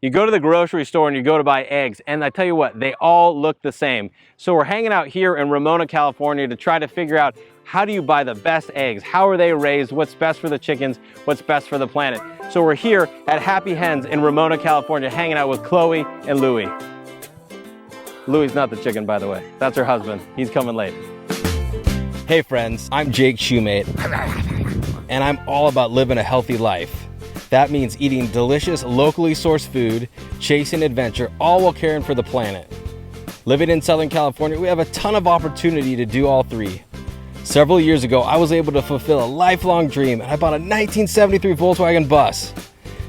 You go to the grocery store and you go to buy eggs, and I tell you what, they all look the same. So we're hanging out here in Ramona, California to try to figure out how do you buy the best eggs? How are they raised? What's best for the chickens? What's best for the planet? So we're here at Happy Hens in Ramona, California, hanging out with Chloe and Luie. Luie's not the chicken, by the way. That's her husband. He's coming late. Hey friends, I'm Jake Shoemate, and I'm all about living a healthy life. That means eating delicious, locally sourced food, chasing adventure, all while caring for the planet. Living in Southern California, we have a ton of opportunity to do all three. Several years ago, I was able to fulfill a lifelong dream, and I bought a 1973 Volkswagen bus.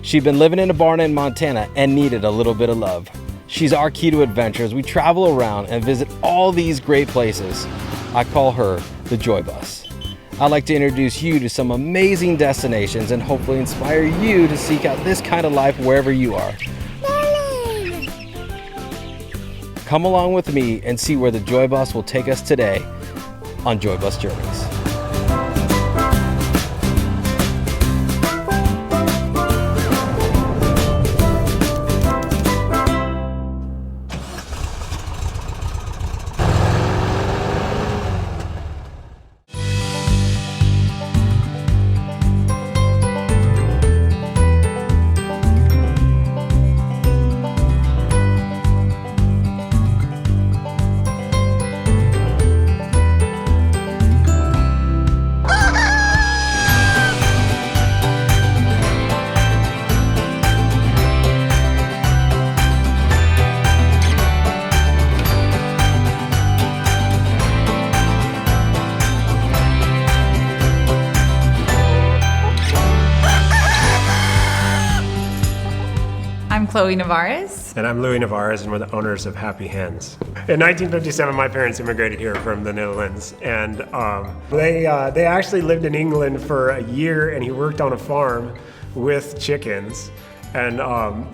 She'd been living in a barn in Montana and needed a little bit of love. She's our key to adventure as we travel around and visit all these great places. I call her the Joy Bus. I'd like to introduce you to some amazing destinations and hopefully inspire you to seek out this kind of life wherever you are. Come along with me and see where the Joy Bus will take us today on Joy Bus Journeys. I'm Chloe Navarez. And I'm Luie Navarez, and we're the owners of Happy Hens. In 1957, my parents immigrated here from the Netherlands, and they actually lived in England for a year, and he worked on a farm with chickens. And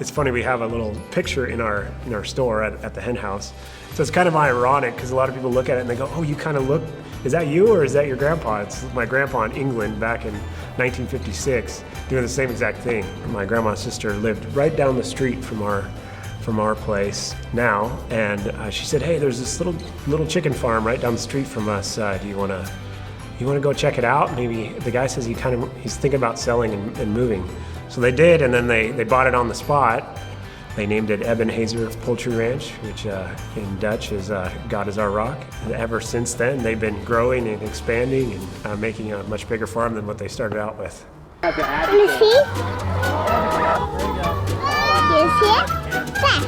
it's funny, we have a little picture in our store at the hen house. So it's kind of ironic because a lot of people look at it and they go, "Oh, you kind of look, is that you or is that your grandpa?" It's my grandpa in England back in 1956 doing the same exact thing. My grandma's sister lived right down the street from our place now, and she said, "Hey, there's this little chicken farm right down the street from us. Do you want to go check it out?" Maybe the guy says he's thinking about selling and moving. So they did, and then they bought it on the spot. They named it Ebenezer Poultry Ranch, which in Dutch is God is our rock. And ever since then, they've been growing and expanding and making a much bigger farm than what they started out with. Can you see? You see it? There.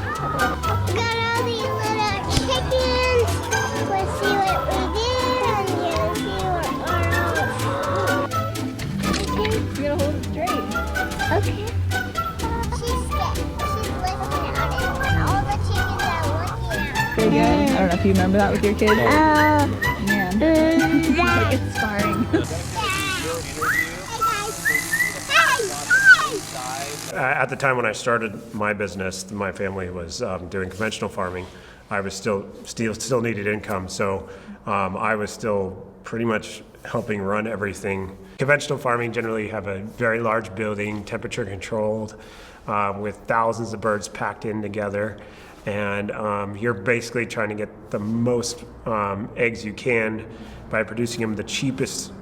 Got all these little chickens. Let's see what we did. And you'll see what we're all. You gotta hold it straight. Okay. She's lifting out and all the chickens are looking at her. Very good. I don't know if you remember that with your kids. Man. Like it's sparring. At the time when I started my business, my family was doing conventional farming. I was still needed income, so I was still pretty much helping run everything. Conventional farming generally have a very large building, temperature controlled, with thousands of birds packed in together, and you're basically trying to get the most eggs you can by producing them the cheapest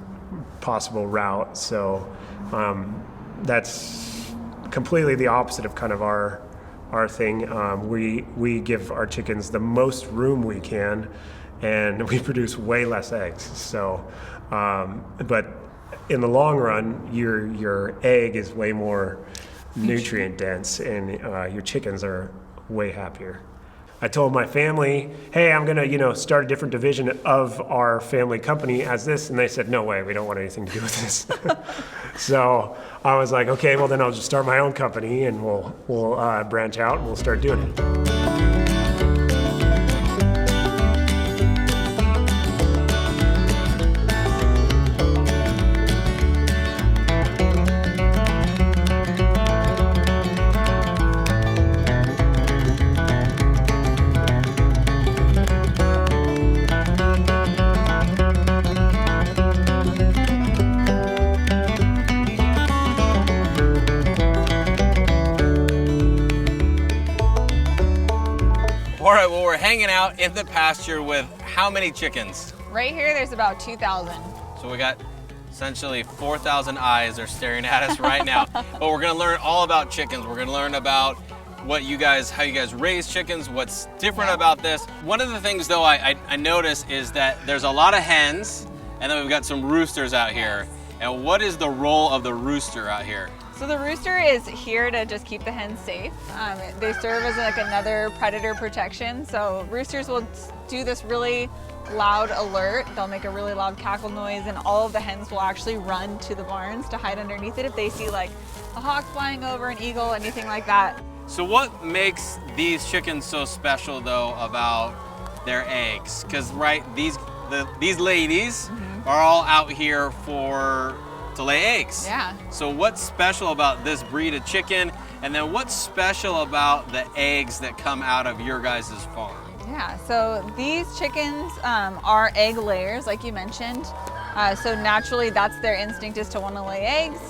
possible route. So that's completely the opposite of kind of our thing. We give our chickens the most room we can, and we produce way less eggs. So, but in the long run, your egg is way more nutrient dense, and your chickens are way happier. I told my family, "Hey, I'm gonna, start a different division of our family company as this," and they said, "No way, we don't want anything to do with this." So I was like, "Okay, well then I'll just start my own company, and we'll branch out and we'll start doing it." All right, well, we're hanging out in the pasture with how many chickens? Right here, there's about 2,000. So we got essentially 4,000 eyes are staring at us right now. But we're gonna learn all about chickens. We're gonna learn about how you guys raise chickens, what's different about this. One of the things though I notice is that there's a lot of hens, and then we've got some roosters out here. And what is the role of the rooster out here? So the rooster is here to just keep the hens safe. They serve as like another predator protection. So roosters will do this really loud alert. They'll make a really loud cackle noise, and all of the hens will actually run to the barns to hide underneath it if they see like a hawk flying over, an eagle, anything like that. So what makes these chickens so special though about their eggs? Because right, these ladies are all out here to lay eggs. Yeah. So what's special about this breed of chicken? And then what's special about the eggs that come out of your guys' farm? Yeah, so these chickens are egg layers, like you mentioned. So naturally, that's their instinct, is to want to lay eggs.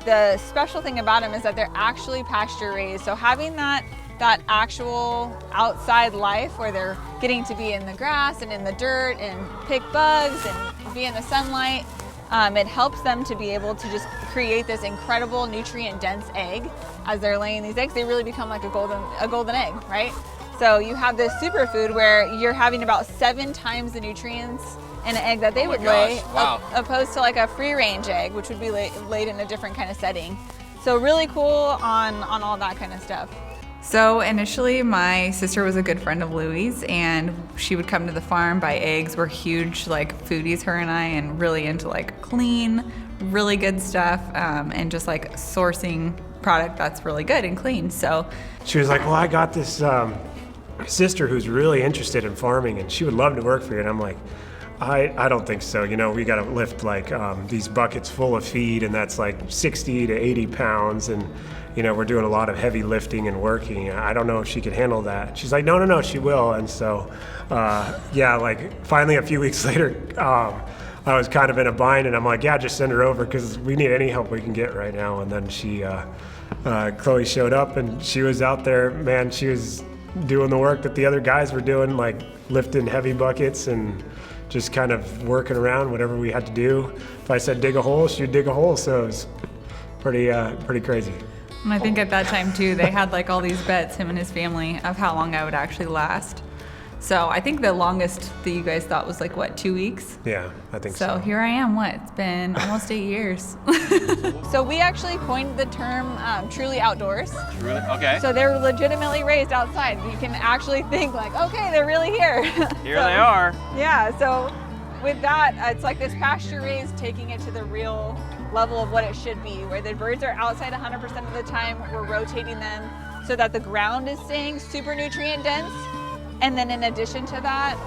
The special thing about them is that they're actually pasture raised. So having that actual outside life where they're getting to be in the grass and in the dirt and pick bugs and be in the sunlight, it helps them to be able to just create this incredible nutrient-dense egg. As they're laying these eggs, they really become like a golden egg, right? So you have this superfood where you're having about 7 times the nutrients in an egg that they would lay, opposed to like a free-range egg, which would be laid in a different kind of setting. So really cool on all that kind of stuff. So initially my sister was a good friend of Luie's, and she would come to the farm, buy eggs. We're huge like foodies, her and I, and really into like clean, really good stuff, and just like sourcing product that's really good and clean. So She was like, well, I got this sister who's really interested in farming, and she would love to work for you. And I'm like, I don't think so. You know, we got to lift like these buckets full of feed, and that's like 60 to 80 pounds. And, you know, we're doing a lot of heavy lifting and working. I don't know if she could handle that. She's like, no, she will. And so, yeah, like finally a few weeks later, I was kind of in a bind, and I'm like, yeah, just send her over because we need any help we can get right now. And then Chloe showed up, and she was out there, man, she was doing the work that the other guys were doing, like lifting heavy buckets and just kind of working around whatever we had to do. If I said dig a hole, she'd dig a hole. So it was pretty crazy. And I think at that time too, they had like all these bets, him and his family, of how long I would actually last. So I think the longest that you guys thought was like, what, 2 weeks? Yeah, I think so. So here I am, it's been almost 8 years. So we actually coined the term truly outdoors. Really? Okay. So they're legitimately raised outside. You can actually think like, okay, they're really here. Here they are. Yeah, so with that, it's like this pasture raised, taking it to the real level of what it should be, where the birds are outside 100% of the time. We're rotating them so that the ground is staying super nutrient dense. And then in addition to that,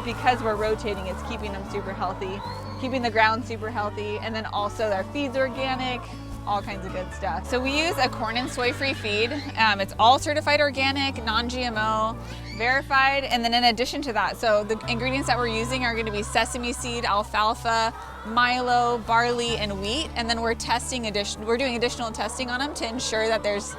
because we're rotating, it's keeping them super healthy, keeping the ground super healthy, and then also their feed's organic, all kinds of good stuff. So we use a corn and soy-free feed. It's all certified organic, non-GMO, verified, and then in addition to that, so the ingredients that we're using are gonna be sesame seed, alfalfa, milo, barley, and wheat, and then we're doing additional testing on them to ensure that there's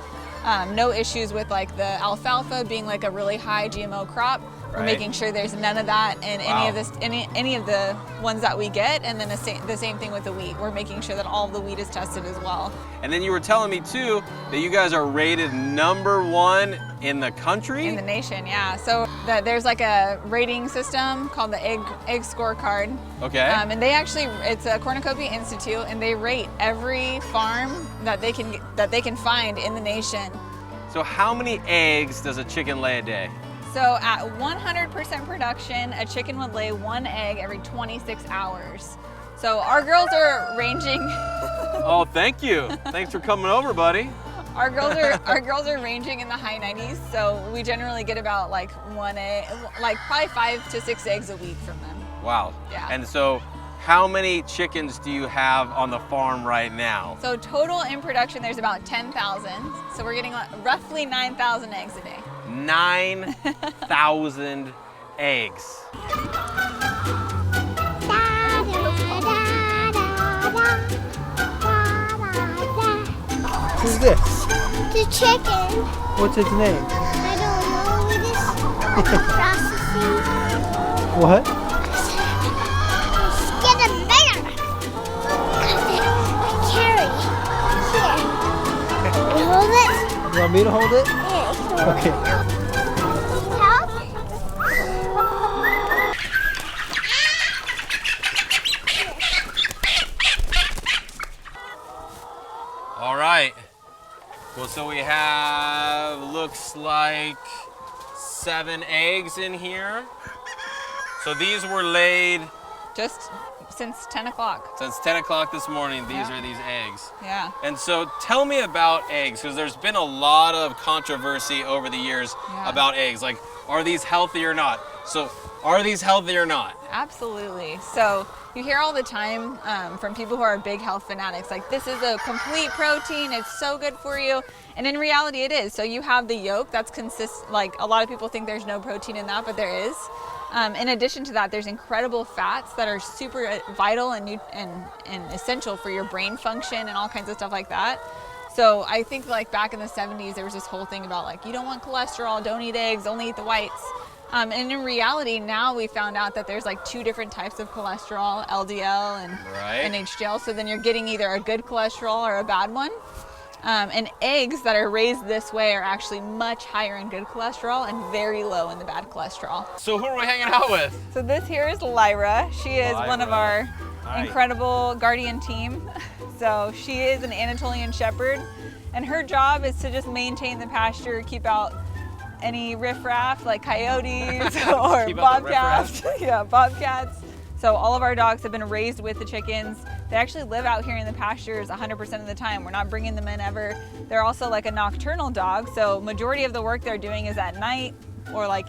no issues with like the alfalfa being like a really high GMO crop. We're making sure there's none of that in any of the ones that we get, and then the same thing with the wheat. We're making sure that all of the wheat is tested as well. And then you were telling me too that you guys are rated #1 in the country? In the nation, yeah. So there's like a rating system called the Egg Scorecard. Okay. And it's a Cornucopia Institute, and they rate every farm that they can find in the nation. So how many eggs does a chicken lay a day? So at 100% production, a chicken would lay 1 egg every 26 hours. So our girls are ranging. Oh, thank you. Thanks for coming over, buddy. Our girls are ranging in the high 90s. So we generally get about like 1 egg, like probably 5 to 6 eggs a week from them. Wow. Yeah. And so how many chickens do you have on the farm right now? So total in production, there's about 10,000. So we're getting roughly 9,000 eggs a day. 9,000 eggs. Who's this? The chicken. What's its name? I don't know. Processing. What? Let's get a better. Carry. Here. You hold it? You want me to hold it? Yeah. Okay. Help? All right. Well, so we have, looks like 7 eggs in here. So these were laid Just since 10 o'clock. since 10 o'clock this morning. These Yeah. are these eggs. Yeah. And so tell me about eggs, because there's been a lot of controversy over the years Yeah. about eggs. Like, are these healthy or not? So are these healthy or not? Absolutely. So you hear all the time from people who are big health fanatics, like, this is a complete protein, it's so good for you. And in reality it is. So you have the yolk that's like, a lot of people think there's no protein in that, but there is. In addition to that, there's incredible fats that are super vital and essential for your brain function and all kinds of stuff like that. So I think like back in the 70s, there was this whole thing about like, you don't want cholesterol, don't eat eggs, only eat the whites. And in reality, now we found out that there's like 2 different types of cholesterol, LDL and HDL. So then you're getting either a good cholesterol or a bad one. And eggs that are raised this way are actually much higher in good cholesterol and very low in the bad cholesterol. So who are we hanging out with? So this here is Lyra. She is one of our Hi. incredible guardian team. So she is an Anatolian shepherd, and her job is to just maintain the pasture, keep out any riffraff like coyotes or Keep out the bobcats. Yeah, bobcats. So all of our dogs have been raised with the chickens. They actually live out here in the pastures 100% of the time. We're not bringing them in ever. They're also like a nocturnal dog, so majority of the work they're doing is at night or like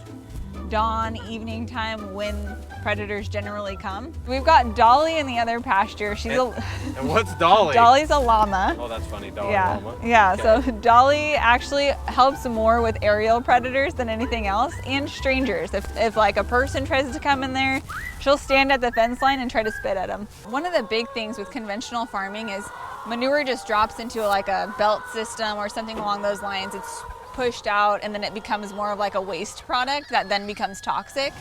dawn, evening time when predators generally come. We've got Dolly in the other pasture. She's And what's Dolly? Dolly's a llama. Oh, that's funny. Dolly Yeah, llama. yeah. Okay. So Dolly actually helps more with aerial predators than anything else, and strangers. If like a person tries to come in there, she'll stand at the fence line and try to spit at them. One of the big things with conventional farming is manure just drops into like a belt system or something along those lines. It's pushed out and then it becomes more of like a waste product that then becomes toxic.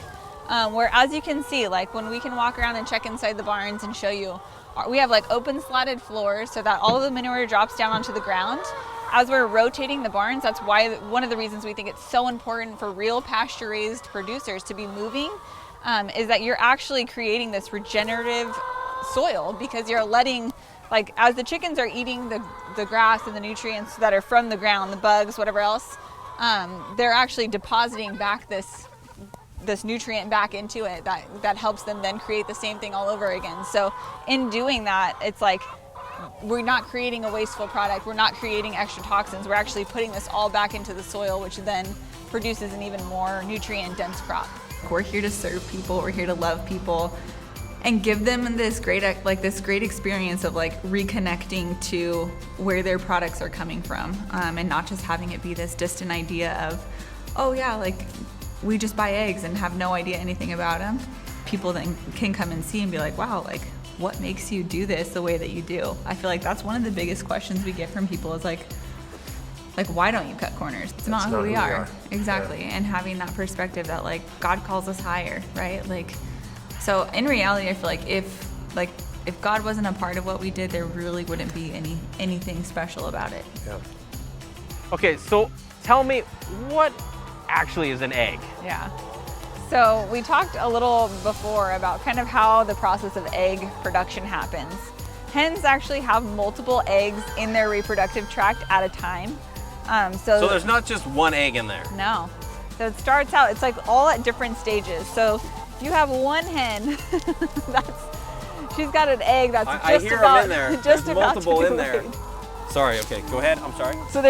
Where as you can see, like when we can walk around and check inside the barns and show you, we have like open slatted floors so that all of the manure drops down onto the ground. As we're rotating the barns, that's why one of the reasons we think it's so important for real pasture raised producers to be moving is that you're actually creating this regenerative soil, because you're letting, like, as the chickens are eating the grass and the nutrients that are from the ground, the bugs, whatever else, they're actually depositing back this nutrient back into it that helps them then create the same thing all over again. So in doing that, it's like we're not creating a wasteful product, we're not creating extra toxins, we're actually putting this all back into the soil, which then produces an even more nutrient dense crop. We're here to serve people, we're here to love people and give them this great experience of like reconnecting to where their products are coming from, and not just having it be this distant idea of, oh yeah, like we just buy eggs and have no idea anything about them. People then can come and see and be like, wow, like what makes you do this the way that you do? I feel like that's one of the biggest questions we get from people is like why don't you cut corners? It's not who we are. Exactly. Yeah. And having that perspective that like God calls us higher, right? Like, so in reality, I feel like if God wasn't a part of what we did, there really wouldn't be anything special about it. Yeah. Okay, so tell me, what actually is an egg? Yeah. So we talked a little before about kind of how the process of egg production happens. Hens actually have multiple eggs in their reproductive tract at a time. So there's not just one egg in there? No. So it starts out, it's like all at different stages. So if you have one hen, she's got an egg that's I hear them in there. Just there's about multiple to be in there. laid. Sorry, okay, go ahead, I'm sorry. So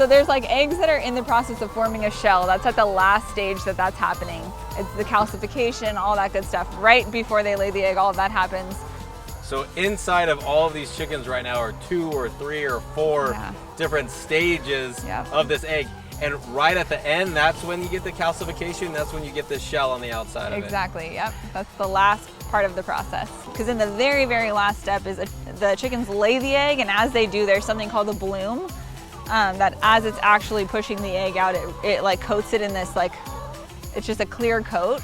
there's like eggs that are in the process of forming a shell. That's at the last stage that's happening. It's the calcification, all that good stuff. Right before they lay the egg, all of that happens. So inside of all of these chickens right now are 2 or 3 or 4 different stages of this egg. And right at the end, that's when you get the calcification, that's when you get this shell on the outside of it. Exactly, yep. That's the last part of the process. Because in the very, very last step is the chickens lay the egg, and as they do, there's something called a bloom, that as it's actually pushing the egg out, it like coats it in this like, it's just a clear coat.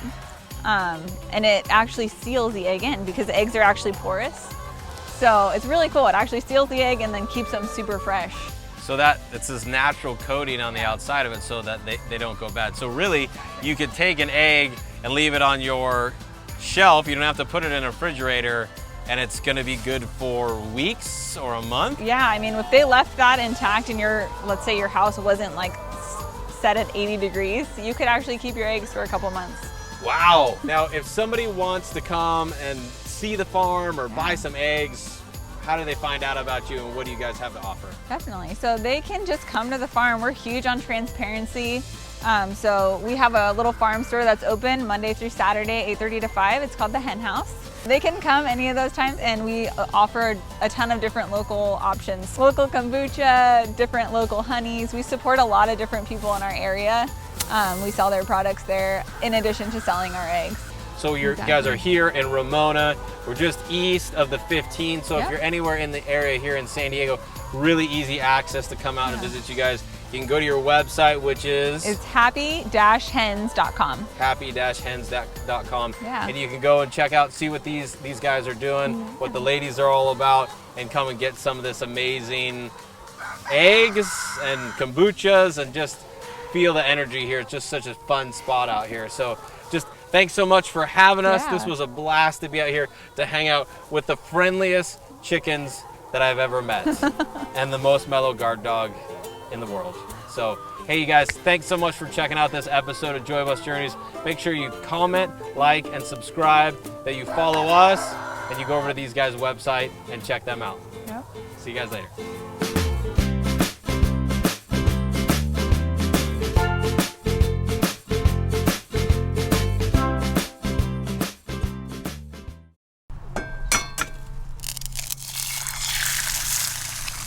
And it actually seals the egg in because the eggs are actually porous. So it's really cool. It actually seals the egg and then keeps them super fresh. So that it's this natural coating on the outside of it so that they don't go bad. So really, you could take an egg and leave it on your shelf. You don't have to put it in a refrigerator, and it's gonna be good for weeks or a month. Yeah, I mean, if they left that intact and let's say your house wasn't like set at 80 degrees, you could actually keep your eggs for a couple months. Wow. Now, if somebody wants to come and see the farm or buy some eggs, how do they find out about you and what do you guys have to offer? Definitely. So they can just come to the farm. We're huge on transparency. So we have a little farm store that's open Monday through Saturday, 8:30 to 5. It's called the Hen House. They can come any of those times, and we offer a ton of different local options. Local kombucha, different local honeys. We support a lot of different people in our area. We sell their products there in addition to selling our eggs. So you guys are here in Ramona. We're just east of the 15. So if you're anywhere in the area here in San Diego, really easy access to come out and visit you guys. You can go to your website, which is? It's happy-hens.com. happy-hens.com. Yeah. And you can go and check out, see what these guys are doing, what the ladies are all about, and come and get some of this amazing eggs and kombuchas and just feel the energy here. It's just such a fun spot out here. So just thanks so much for having us. This was a blast to be out here to hang out with the friendliest chickens that I've ever met and the most mellow guard dog in the world. So, hey you guys, thanks so much for checking out this episode of Joy Bus Journeys. Make sure you comment, like, and subscribe, that you follow us, and you go over to these guys' website and check them out. Yep. See you guys later.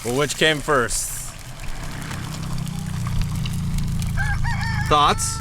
Well, which came first? Thoughts?